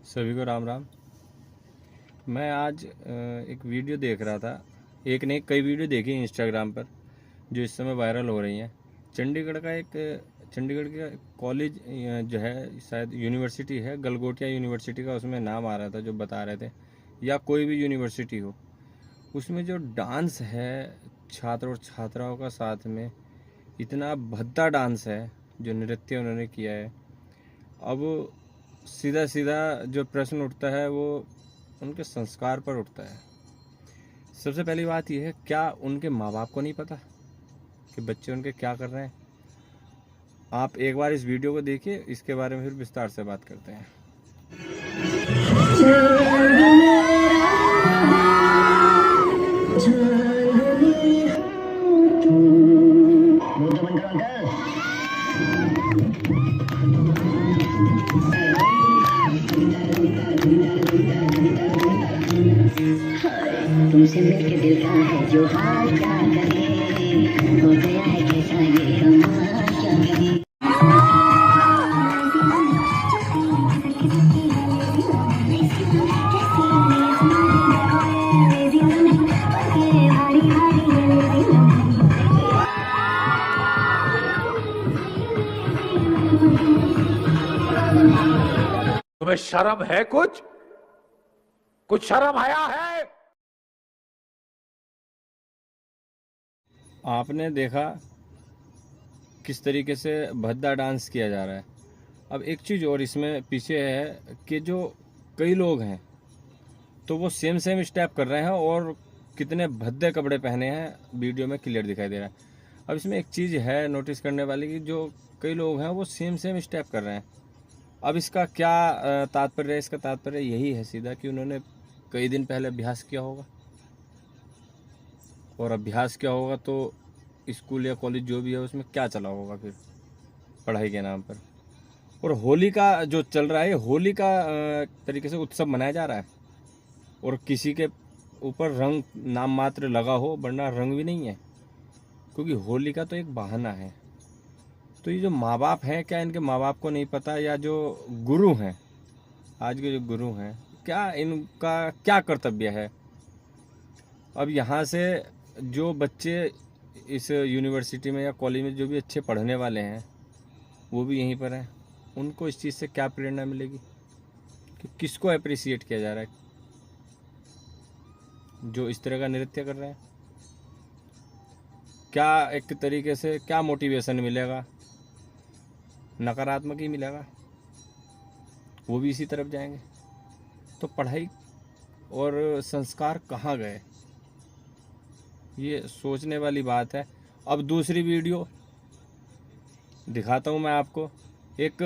सभी को राम राम। मैं आज एक वीडियो देख रहा था, एक नहीं कई वीडियो देखी इंस्टाग्राम पर जो इस समय वायरल हो रही हैं। चंडीगढ़ का कॉलेज जो है, शायद यूनिवर्सिटी है, गलगोटिया यूनिवर्सिटी का उसमें नाम आ रहा था, जो बता रहे थे, या कोई भी यूनिवर्सिटी हो, उसमें जो डांस है छात्र और छात्राओं का साथ में, इतना भद्दा डांस है जो नृत्य उन्होंने किया है। अब सीधा सीधा जो प्रश्न उठता है वो उनके संस्कार पर उठता है। सबसे पहली बात यह है, क्या उनके माँ बाप को नहीं पता कि बच्चे उनके क्या कर रहे हैं? आप एक बार इस वीडियो को देखिए, इसके बारे में फिर विस्तार से बात करते हैं। तुमसे मिलके दिल का है जो हाल, क्या करे, हो गया है कैसा ये कमाल, क्या करे। तुम्हें शर्म है? कुछ शर्म आया है? आपने देखा किस तरीके से भद्दा डांस किया जा रहा है। अब एक चीज़ और इसमें पीछे है कि जो कई लोग हैं तो वो सेम स्टेप कर रहे हैं और कितने भद्दे कपड़े पहने हैं वीडियो में क्लियर दिखाई दे रहा है। अब इसमें एक चीज़ है नोटिस करने वाली कि जो कई लोग हैं वो सेम स्टेप कर रहे हैं। अब इसका क्या तात्पर्य है? इसका तात्पर्य यही है सीधा कि उन्होंने कई दिन पहले अभ्यास किया होगा, और अभ्यास किया होगा तो स्कूल या कॉलेज जो भी है उसमें क्या चला होगा फिर पढ़ाई के नाम पर। और होली का जो चल रहा है, होली का तरीके से उत्सव मनाया जा रहा है, और किसी के ऊपर रंग नाम मात्र लगा हो, वरना रंग भी नहीं है, क्योंकि होली का तो एक बहाना है। तो ये जो माँ बाप हैं, क्या इनके माँ बाप को नहीं पता, या जो गुरु हैं, आज के जो गुरु हैं, क्या इनका क्या कर्तव्य है? अब यहाँ से जो बच्चे इस यूनिवर्सिटी में या कॉलेज में जो भी अच्छे पढ़ने वाले हैं वो भी यहीं पर हैं, उनको इस चीज़ से क्या प्रेरणा मिलेगी कि किसको अप्रिसिएट किया जा रहा है जो इस तरह का नृत्य कर रहे हैं? क्या एक तरीके से क्या मोटिवेशन मिलेगा? नकारात्मक ही मिलेगा, वो भी इसी तरफ जाएंगे। तो पढ़ाई और संस्कार कहाँ गए, ये सोचने वाली बात है। अब दूसरी वीडियो दिखाता हूँ मैं आपको। एक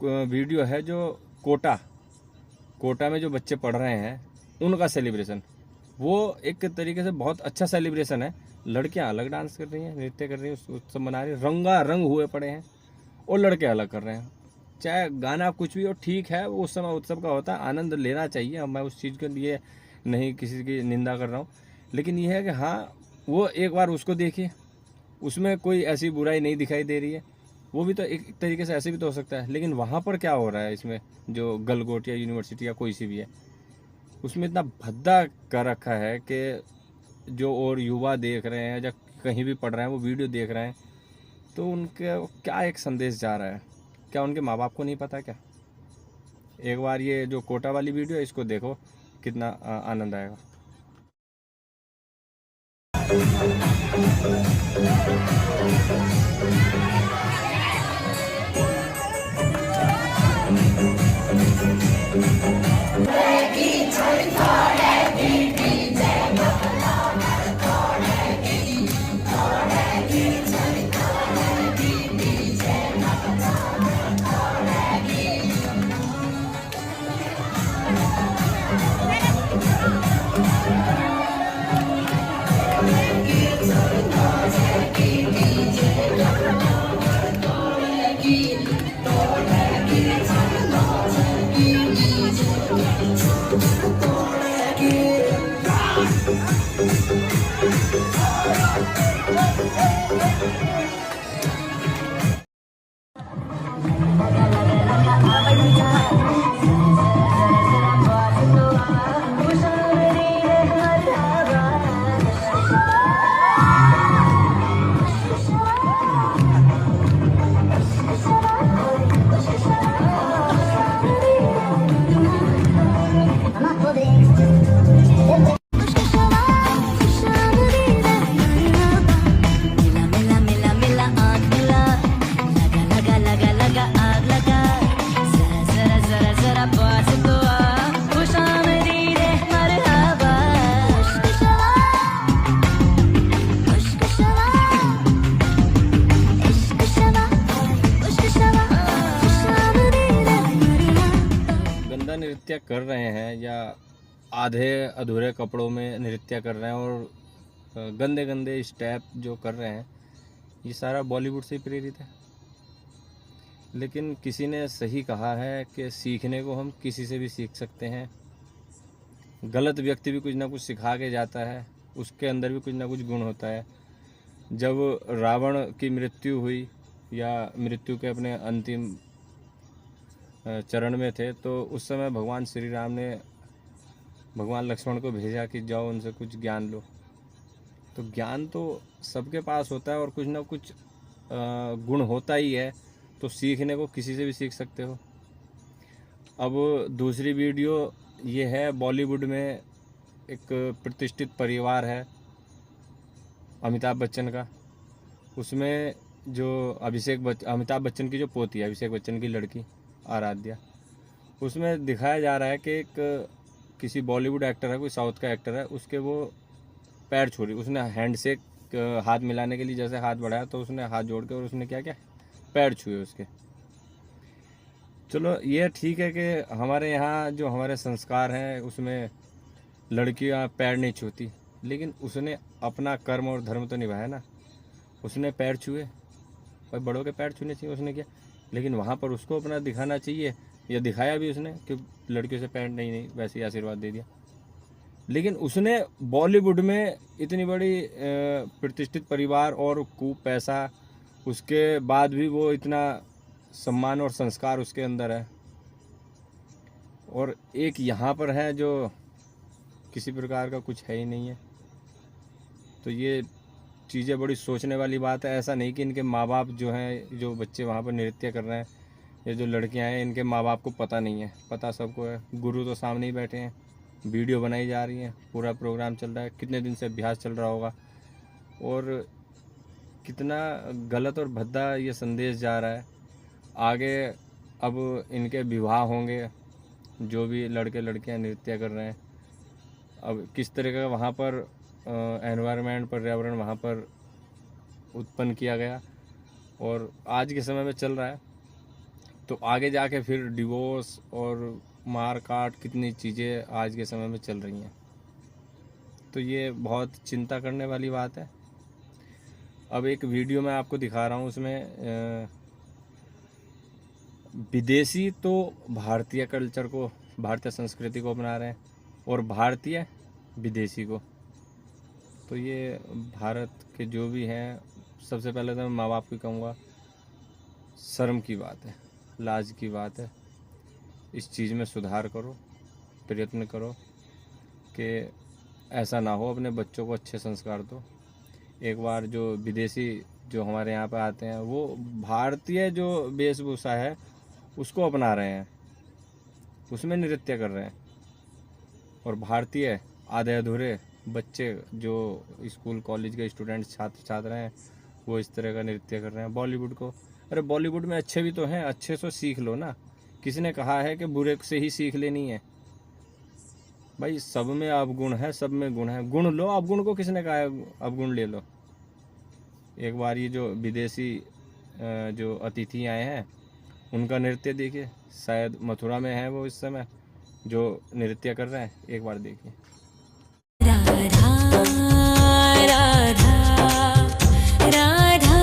वीडियो है जो कोटा में जो बच्चे पढ़ रहे हैं उनका सेलिब्रेशन, वो एक तरीके से बहुत अच्छा सेलिब्रेशन है। लड़कियां अलग डांस कर रही हैं, नृत्य कर रही हैं, उत्सव मना रही हैं, रंगा रंग हुए पड़े हैं, और लड़के अलग कर रहे हैं। चाहे गाना कुछ भी हो, ठीक है, वो उस समय उत्सव का होता है, आनंद लेना चाहिए, मैं उस चीज़ के लिए नहीं किसी की निंदा कर रहा हूँ। लेकिन यह है कि हाँ, वो एक बार उसको देखिए, उसमें कोई ऐसी बुराई नहीं दिखाई दे रही है, वो भी तो एक तरीके से ऐसे भी तो हो सकता है। लेकिन वहाँ पर क्या हो रहा है, इसमें जो गलगोटिया यूनिवर्सिटी या कोई सी भी है, उसमें इतना भद्दा कर रखा है कि जो और युवा देख रहे हैं या कहीं भी पढ़ रहे हैं, वो वीडियो देख रहे हैं, तो उनके क्या एक संदेश जा रहा है? क्या उनके माँ बाप को नहीं पता क्या? एक बार ये जो कोटा वाली वीडियो है, इसको देखो, कितना आनंद आएगा। मिला मिला मिला आग मिला लगा लगा लगा लगा आग लगा जरा जरा जरा जरा पास तो आ खुशामदीद है मरहबा इश्क शवा इश्क शवा इश्क शवा खुशामदीद है मरहबा। गंदा नृत्य कर रहे हैं या आधे अधूरे कपड़ों में नृत्य कर रहे हैं और गंदे गंदे स्टेप जो कर रहे हैं, ये सारा बॉलीवुड से ही प्रेरित है। लेकिन किसी ने सही कहा है कि सीखने को हम किसी से भी सीख सकते हैं। गलत व्यक्ति भी कुछ ना कुछ सिखा के जाता है, उसके अंदर भी कुछ ना कुछ गुण होता है। जब रावण की मृत्यु हुई या मृत्यु के अपने अंतिम चरण में थे, तो उस समय भगवान श्री राम ने भगवान लक्ष्मण को भेजा कि जाओ उनसे कुछ ज्ञान लो। तो ज्ञान तो सबके पास होता है और कुछ ना कुछ गुण होता ही है, तो सीखने को किसी से भी सीख सकते हो। अब दूसरी वीडियो ये है, बॉलीवुड में एक प्रतिष्ठित परिवार है अमिताभ बच्चन का। उसमें जो अमिताभ बच्चन की जो पोती है, अभिषेक बच्चन की लड़की आराध्या, उसमें दिखाया जा रहा है कि एक किसी बॉलीवुड एक्टर है, कोई साउथ का एक्टर है, उसके वो पैर छू रही। उसने हैंडशेक हाथ मिलाने के लिए जैसे हाथ बढ़ाया तो उसने हाथ जोड़ के और उसने क्या पैर छुए उसके। चलो ये ठीक है कि हमारे यहाँ जो हमारे संस्कार हैं उसमें लड़कियाँ पैर नहीं छूती, लेकिन उसने अपना कर्म और धर्म तो निभाया ना। उसने पैर छुए, भाई बड़ों के पैर छूने चाहिए उसने, क्या लेकिन वहाँ पर उसको अपना दिखाना चाहिए, या दिखाया भी उसने कि लड़कियों से पैर नहीं वैसे ही आशीर्वाद दे दिया। लेकिन उसने बॉलीवुड में इतनी बड़ी प्रतिष्ठित परिवार और खूब पैसा, उसके बाद भी वो इतना सम्मान और संस्कार उसके अंदर है, और एक यहाँ पर है जो किसी प्रकार का कुछ है ही नहीं है। तो ये चीज़ें बड़ी सोचने वाली बात है। ऐसा नहीं कि इनके माँ बाप जो हैं, जो बच्चे वहाँ पर नृत्य कर रहे हैं, ये जो लड़कियां हैं, इनके माँ बाप को पता नहीं है। पता सबको है, गुरु तो सामने ही बैठे हैं, वीडियो बनाई जा रही है, पूरा प्रोग्राम चल रहा है, कितने दिन से अभ्यास चल रहा होगा, और कितना गलत और भद्दा ये संदेश जा रहा है। आगे अब इनके विवाह होंगे, जो भी लड़के लड़कियां नृत्य कर रहे हैं, अब किस तरह का वहाँ पर एनवायरनमेंट, पर्यावरण वहाँ पर उत्पन्न किया गया और आज के समय में चल रहा है, तो आगे जाके फिर डिवोर्स और मार काट कितनी चीज़ें आज के समय में चल रही हैं। तो ये बहुत चिंता करने वाली बात है। अब एक वीडियो मैं आपको दिखा रहा हूँ, उसमें विदेशी तो भारतीय कल्चर को, भारतीय संस्कृति को अपना रहे हैं और भारतीय विदेशी को। तो ये भारत के जो भी हैं, सबसे पहले तो मैं माँ बाप को कहूँगा, शर्म की बात है, लाज की बात है। इस चीज़ में सुधार करो, प्रयत्न करो कि ऐसा ना हो, अपने बच्चों को अच्छे संस्कार दो। एक बार जो विदेशी जो हमारे यहाँ पे आते हैं, वो भारतीय जो वेशभूषा है उसको अपना रहे हैं, उसमें नृत्य कर रहे हैं, और भारतीय आधे अधूरे बच्चे जो स्कूल कॉलेज के स्टूडेंट्स छात्र छात्र हैं, वो इस तरह का नृत्य कर रहे हैं बॉलीवुड को। अरे बॉलीवुड में अच्छे भी तो हैं, अच्छे से सीख लो ना। किसी ने कहा है कि बुरे से ही सीख लेनी है? भाई सब में अवगुण है, सब में गुण है, गुण लो। अवगुण को किसने कहा है अवगुण ले लो? एक बार ये जो विदेशी जो अतिथि आए हैं उनका नृत्य देखिए, शायद मथुरा में है वो इस समय जो नृत्य कर रहे हैं, एक बार देखिए। राधा राधा राधा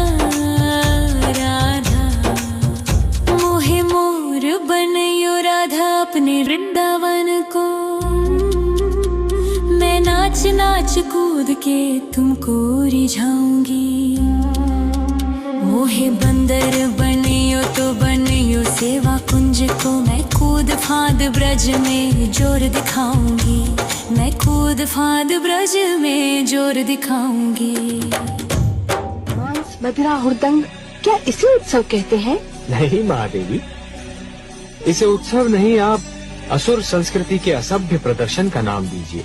राधा मोहे मोर बनयो राधा अपने वृंदावन को, मैं नाच नाच कूद के तुमको रिझाऊंगी। मोहे बंदर बनियो तो बनियो सेवा कुंज को, मैं कूद फांद ब्रज में जोर दिखाऊंगी, मैं कूद फांद ब्रज में जोर दिखाऊंगी। डांस, मदिरा, हुड़दंग क्या इसे उत्सव कहते हैं? नहीं महादेवी, इसे उत्सव नहीं, आप असुर संस्कृति के असभ्य प्रदर्शन का नाम दीजिए।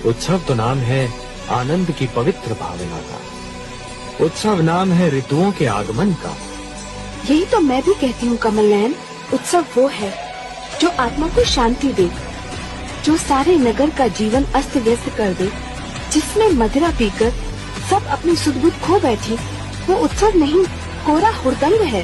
उत्सव तो नाम है आनंद की पवित्र भावना का। उत्सव नाम है ऋतुओं के आगमन का। यही तो मैं भी कहती हूँ कमल नयन, उत्सव वो है जो आत्मा को शांति दे, जो सारे नगर का जीवन अस्त व्यस्त कर दे, जिसमें मदिरा पीकर सब अपनी सुध बुध खो बैठे। वो उत्सव नहीं, कोरा हुड़दंग है।